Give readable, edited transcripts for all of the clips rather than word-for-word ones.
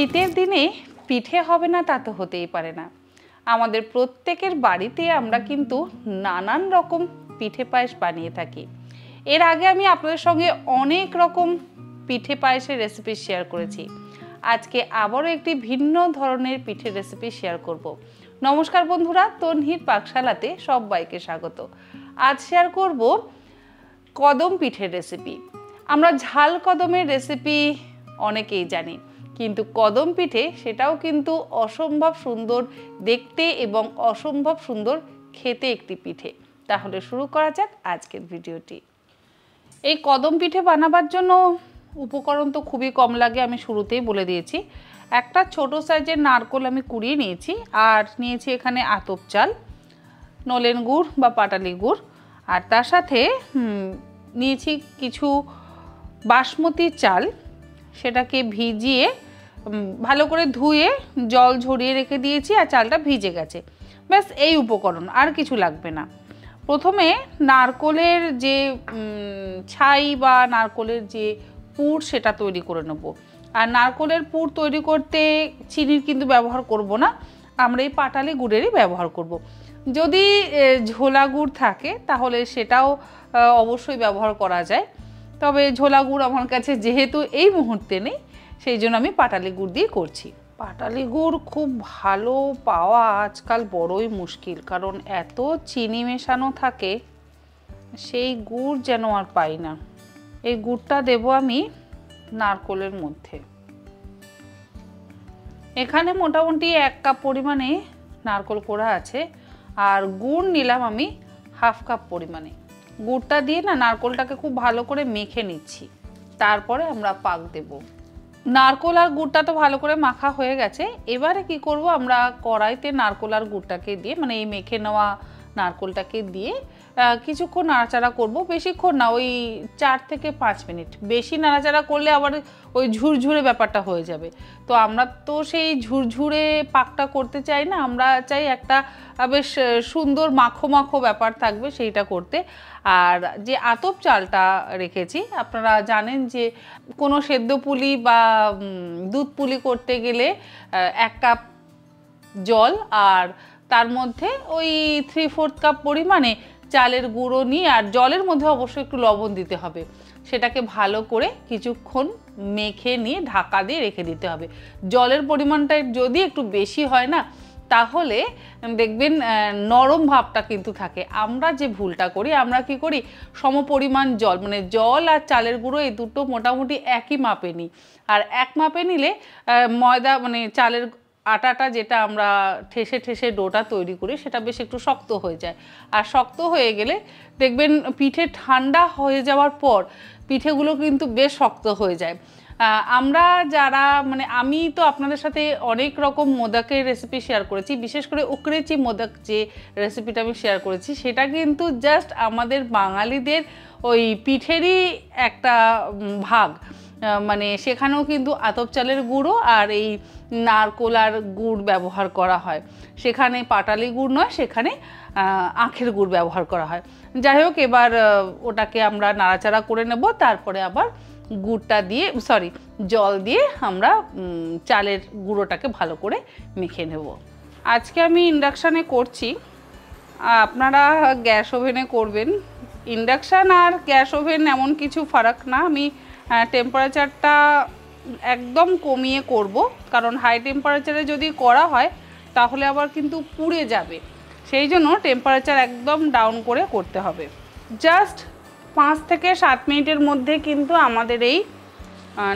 শীতের দিনে পিঠে হবে না তা তো হতেই পারে না। আমাদের প্রত্যেকের বাড়িতে আমরা কিন্তু নানান রকম পিঠে পায়েস বানিয়ে থাকি। এর আগে আমি আপনাদের সঙ্গে অনেক রকম পিঠে পায়েসের রেসিপি শেয়ার করেছি। আজকে আবারও একটি ভিন্ন ধরনের পিঠের রেসিপি শেয়ার করব। নমস্কার বন্ধুরা, তন্হির পাকশালাতে সবাইকে স্বাগত। আজ শেয়ার করব কদম পিঠের রেসিপি। আমরা ঝাল কদমের রেসিপি অনেকেই জানি, কিন্তু কদম পিঠে সেটাও কিন্তু অসম্ভব সুন্দর দেখতে এবং অসম্ভব সুন্দর খেতে একটি পিঠে। তাহলে শুরু করা যাক আজকের ভিডিওটি। এই কদম পিঠে বানাবার জন্য উপকরণ তো খুবই কম লাগে, আমি শুরুতেই বলে দিয়েছি। একটা ছোট সাইজের নারকেল আমি কুড়িয়ে নিয়েছি, আর নিয়েছি এখানে আতপ চাল, নলেন গুড় বা পাটালি গুড়, আর তার সাথে নিয়েছি কিছু বাসমতি চাল। সেটাকে ভিজিয়ে ভালো করে ধুয়ে জল ঝরিয়ে রেখে দিয়েছি, আর চালটা ভিজে গেছে। ব্যাস এই উপকরণ, আর কিছু লাগবে না। প্রথমে নারকেলের যে ছাই বা নারকেলের যে পুর সেটা তৈরি করে নেব। আর নারকেলের পুর তৈরি করতে চিনির কিন্তু ব্যবহার করব না, আমরা এই পাটালি গুড়েরই ব্যবহার করব। যদি ঝোলা গুড় থাকে তাহলে সেটাও অবশ্যই ব্যবহার করা যায়, তবে ঝোলা গুড় আমার কাছে যেহেতু এই মুহূর্তে নেই, সেই জন্য আমি পাটালি গুড় দিয়ে করছি। পাটালি গুড় খুব ভালো পাওয়া আজকাল বড়ই মুশকিল, কারণ এত চিনি মেশানো থাকে, সেই গুড় যেন আর পাই না। এই গুড়টা দেব আমি নারকেলের মধ্যে। এখানে মোটামুটি 1 কাপ পরিমাণে নারকেল কোড়া আছে, আর গুড় নিলাম আমি হাফ কাপ পরিমাণে। গুড়টা দিয়ে না নারকেলটাকে খুব ভালো করে মেখে নিচ্ছি, তারপরে আমরা পাক দেব। নারকেল আর গুড়টা তো ভালো করে মাখা হয়ে গেছে। এবারে কি করব, আমরা কড়াইতে নারকেল আর গুড়টাকে দিয়ে, মানে এই মেখে নেওয়া নারকেলটাকে দিয়ে কিছুক্ষণ নাড়াচাড়া করব। বেশিক্ষণ না, ওই 4 থেকে 5 মিনিট। বেশি নাড়াচাড়া করলে আবার ওই ঝুরঝুরে ব্যাপারটা হয়ে যাবে। তো আমরা তো সেই ঝুরঝুরে পাকটা করতে চাই না, আমরা চাই একটা বেশ সুন্দর মাখো মাখো ব্যাপার থাকবে সেইটা করতে। আর যে আতপ চালটা রেখেছি, আপনারা জানেন যে কোনো সেদ্ধ পুলি বা দুধ পুলি করতে গেলে 1 কাপ জল, আর তার মধ্যে ওই 3/4 কাপ পরিমাণে চালের গুঁড়ো নিয়ে, আর জলের মধ্যে অবশ্যই একটু লবণ দিতে হবে। সেটাকে ভালো করে কিছুক্ষণ মেখে নিয়ে ঢাকা দিয়ে রেখে দিতে হবে। জলের পরিমাণটা যদি একটু বেশি হয় না, তাহলে দেখবেন নরম ভাবটা কিন্তু থাকে। আমরা যে ভুলটা করি, আমরা কি করি, সমপরিমাণ জল, মানে জল আর চালের গুঁড়ো এই দুটো মোটামুটি একই মাপে নিই। আর এক মাপে নিলে ময়দা, মানে চালের আটাটা যেটা আমরা ঠেসে ঠেসে ডোটা তৈরি করি, সেটা বেশ একটু শক্ত হয়ে যায়। আর শক্ত হয়ে গেলে দেখবেন পিঠে ঠান্ডা হয়ে যাওয়ার পর পিঠেগুলো কিন্তু বেশ শক্ত হয়ে যায়। আমরা যারা, মানে আমি তো আপনাদের সাথে অনেক রকম মোদকের রেসিপি শেয়ার করেছি, বিশেষ করে উকড়েচি মোদক যে রেসিপিটা আমি শেয়ার করেছি, সেটা কিন্তু জাস্ট আমাদের বাঙালিদের ওই পিঠেরই একটা ভাগ। মানে সেখানেও কিন্তু আতপ চালের গুঁড়ো আর এই নারকেল আর গুড় ব্যবহার করা হয়। সেখানে পাটালি গুড় নয়, সেখানে আখের গুড় ব্যবহার করা হয়। যাই হোক, এবার ওটাকে আমরা নাড়াচাড়া করে নেব, তারপরে আবার গুড়টা দিয়ে, জল দিয়ে আমরা চালের গুঁড়োটাকে ভালো করে মেখে নেব। আজকে আমি ইন্ডাকশানে করছি, আপনারা গ্যাস ওভেনে করবেন। ইন্ডাকশান আর গ্যাস ওভেন এমন কিছু ফারাক না। আমি টেম্পারেচারটা একদম কমিয়ে করব, কারণ হাই টেম্পারেচারে যদি করা হয় তাহলে আবার কিন্তু পুড়ে যাবে। সেই জন্য টেম্পারেচার একদম ডাউন করে করতে হবে। জাস্ট 5 থেকে 7 মিনিটের মধ্যে কিন্তু আমাদের এই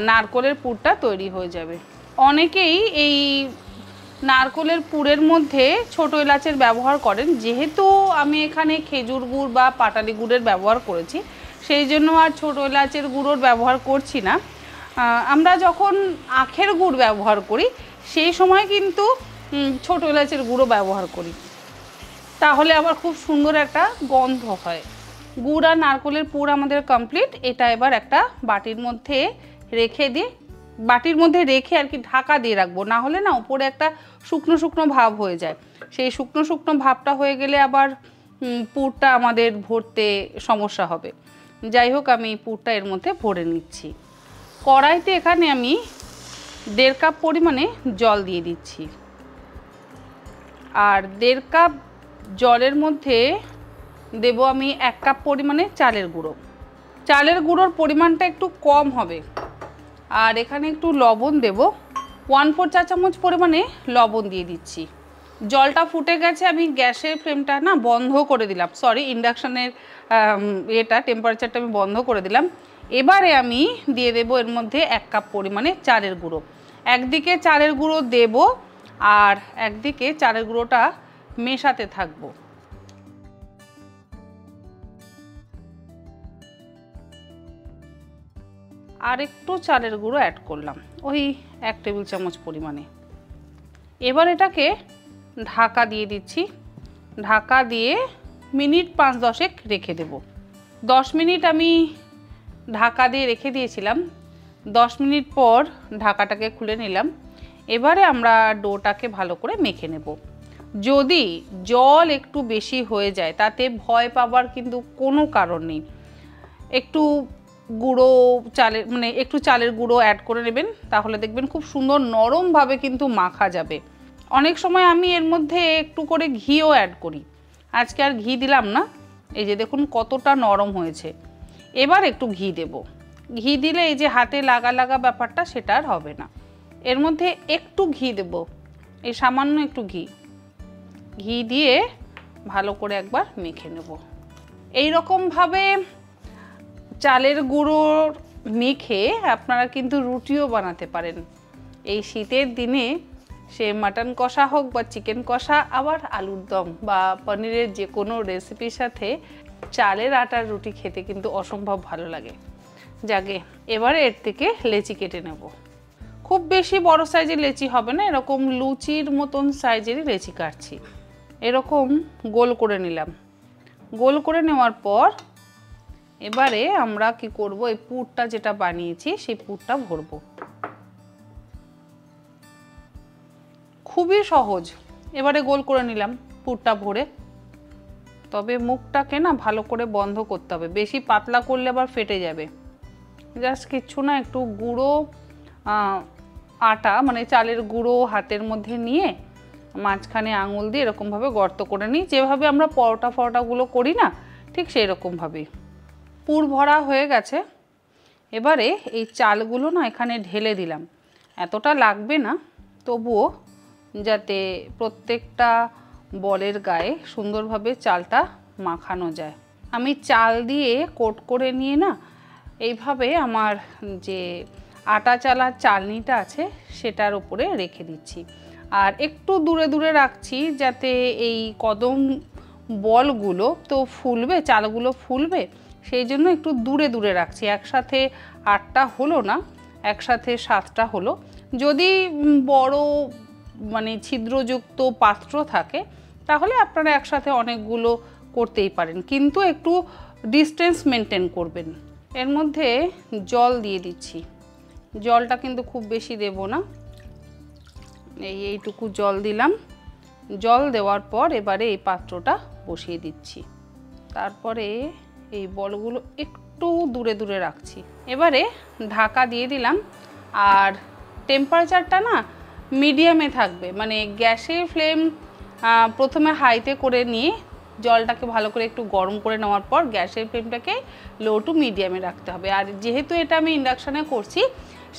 নারকেলের পুরটা তৈরি হয়ে যাবে। অনেকেই এই নারকেলের পুরের মধ্যে ছোট এলাচের ব্যবহার করেন, যেহেতু আমি এখানে খেজুর গুড় বা পাটালি গুড়ের ব্যবহার করেছি, সেই জন্য আর ছোট এলাচের গুঁড়োর ব্যবহার করছি না। আমরা যখন আখের গুড় ব্যবহার করি, সেই সময় কিন্তু ছোট এলাচের গুঁড়ো ব্যবহার করি, তাহলে আবার খুব সুন্দর একটা গন্ধ হয়। গুড় আর নারকেলের পুর আমাদের কমপ্লিট। এটা এবার একটা বাটির মধ্যে রেখে দিয়ে, বাটির মধ্যে রেখে আর কি ঢাকা দিয়ে রাখবো, না হলে না উপরে একটা শুকনো শুকনো ভাব হয়ে যায়। সেই শুকনো শুকনো ভাবটা হয়ে গেলে আবার পুরটা আমাদের ভরতে সমস্যা হবে। যাই হোক, আমি পুরটা এর মধ্যে ভরে নিচ্ছি। কড়াইতে এখানে আমি 1.5 কাপ পরিমাণে জল দিয়ে দিচ্ছি। আর 1.5 কাপ জলের মধ্যে দেব আমি 1 কাপ পরিমাণে চালের গুঁড়ো। চালের গুঁড়োর পরিমাণটা একটু কম হবে। আর এখানে একটু লবণ দেব, 1/4 চা চামচ পরিমাণে লবণ দিয়ে দিচ্ছি। জলটা ফুটে গেছে, আমি গ্যাসের ফ্লেমটা না বন্ধ করে দিলাম, সরি ইন্ডাকশানের টেম্পারেচারটা আমি বন্ধ করে দিলাম। এবারে আমি দিয়ে দেব এর মধ্যে 1 কাপ পরিমাণে চালের গুঁড়ো। একদিকে চালের গুঁড়ো দেব আর একদিকে চালের গুঁড়োটা মেশাতে থাকবো। আর একটু চালের গুঁড়ো অ্যাড করলাম, ওই 1 টেবিল চামচ পরিমাণে। এবার এটাকে ঢাকা দিয়ে দিচ্ছি। ঢাকা দিয়ে মিনিট 5-10 রেখে দেব। 10 মিনিট আমি ঢাকা দিয়ে রেখে দিয়েছিলাম। 10 মিনিট পর ঢাকাটাকে খুলে নিলাম। এবারে আমরা ডোটাকে ভালো করে মেখে নেব। যদি জল একটু বেশি হয়ে যায় তাতে ভয় পাবার কিন্তু কোনো কারণ নেই। একটু গুঁড়ো একটু চালের গুঁড়ো অ্যাড করে নেবেন, তাহলে দেখবেন খুব সুন্দর নরমভাবে কিন্তু মাখা যাবে। অনেক সময় আমি এর মধ্যে একটু করে ঘিও অ্যাড করি, আজকে আর ঘি দিলাম না। এই যে দেখুন কতটা নরম হয়েছে। এবার একটু ঘি দেব। ঘি দিলে এই যে হাতে লাগা লাগা ব্যাপারটা সেটা আর হবে না। এর মধ্যে একটু ঘি দেব, এই সামান্য একটু ঘি দিয়ে ভালো করে একবার মেখে নেব। এই রকমভাবে চালের গুঁড়োর মেখে আপনারা কিন্তু রুটিও বানাতে পারেন। এই শীতের দিনে সে মাটন কষা হোক বা চিকেন কষা, আবার আলুর দম বা পনিরের যে কোনো রেসিপির সাথে চালের আটার রুটি খেতে কিন্তু অসম্ভব ভালো লাগে। যাকে এবারে এর থেকে লেচি কেটে নেব। খুব বেশি বড় সাইজের লেচি হবে না, এরকম লুচির মতন সাইজেরই লেচি কাটছি। এরকম গোল করে নিলাম। গোল করে নেওয়ার পর এবারে আমরা কি করব, এই পুরটা যেটা বানিয়েছি সেই পুরটা ভরব। খুবই সহজ। এবারে গোল করে নিলাম পুরটা ভরে। তবে মুখটাকে না ভালো করে বন্ধ করতে হবে, বেশি পাতলা করলে আবার ফেটে যাবে। জাস্ট কিচ্ছু না, একটু গুঁড়ো আটা মানে চালের গুঁড়ো হাতের মধ্যে নিয়ে মাঝখানে আঙুল দিয়ে এরকমভাবে গর্ত করে নিই, যেভাবে আমরা পরোটাগুলো করি না, ঠিক সেই রকমভাবেই। পুর ভরা হয়ে গেছে। এবারে এই চালগুলো না এখানে ঢেলে দিলাম। এতটা লাগবে না, তবুও যাতে প্রত্যেকটা বলের গায়ে সুন্দরভাবে চালটা মাখানো যায়। আমি চাল দিয়ে কোট করে নিয়ে না এইভাবে আমার যে আটা চালার চালনিটা আছে সেটার উপরে রেখে দিচ্ছি। আর একটু দূরে দূরে রাখছি যাতে এই কদম বলগুলো তো ফুলবে, চালগুলো ফুলবে, সেই জন্য একটু দূরে দূরে রাখছি। একসাথে 8টা হলো না, একসাথে 7টা হলো। যদি বড় ছিদ্রযুক্ত পাত্র থাকে তাহলে আপনারা একসাথে অনেকগুলো করতেই পারেন, কিন্তু একটু ডিস্টেন্স মেনটেন করবেন। এর মধ্যে জল দিয়ে দিচ্ছি। জলটা কিন্তু খুব বেশি দেব না, এইটুকু জল দিলাম। জল দেওয়ার পর এবারে এই পাত্রটা বসিয়ে দিচ্ছি। তারপরে এই বলগুলো একটু দূরে দূরে রাখছি। এবারে ঢাকা দিয়ে দিলাম। আর টেম্পারেচারটা না মিডিয়ামে থাকবে, মানে গ্যাসের ফ্লেম প্রথমে হাইতে করে নিয়ে জলটাকে ভালো করে একটু গরম করে নেওয়ার পর গ্যাসের ফ্লেমটাকে লো টু মিডিয়ামে রাখতে হবে। আর যেহেতু এটা আমি ইন্ডাকশানে করছি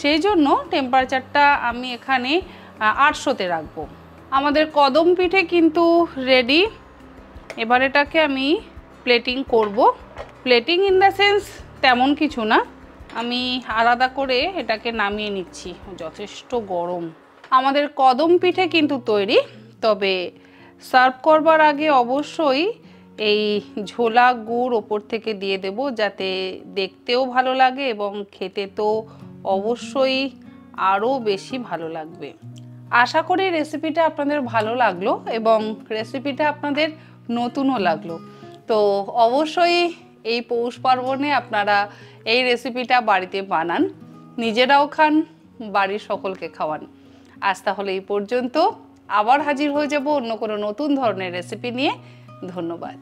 সেই জন্য টেম্পারেচারটা আমি এখানে 800-তে রাখবো। আমাদের কদম পিঠে কিন্তু রেডি। এবার এটাকে আমি প্লেটিং করব। প্লেটিং ইন দ্য সেন্স তেমন কিছু না, আমি আলাদা করে এটাকে নামিয়ে নিচ্ছি, যথেষ্ট গরম। আমাদের কদম পিঠে কিন্তু তৈরি। তবে সার্ভ করবার আগে অবশ্যই এই ঝোলা গুড় ওপর থেকে দিয়ে দেব, যাতে দেখতেও ভালো লাগে এবং খেতে তো অবশ্যই আরও বেশি ভালো লাগবে। আশা করি রেসিপিটা আপনাদের ভালো লাগলো এবং রেসিপিটা আপনাদের নতুনও লাগলো। তো অবশ্যই এই পৌষ পার্বণে আপনারা এই রেসিপিটা বাড়িতে বানান, নিজেরাও খান, বাড়ির সকলকে খাওয়ান। আজ তাহলে এই পর্যন্ত, আবার হাজির হয়ে যাব অন্য কোনো নতুন ধরনের রেসিপি নিয়ে। ধন্যবাদ।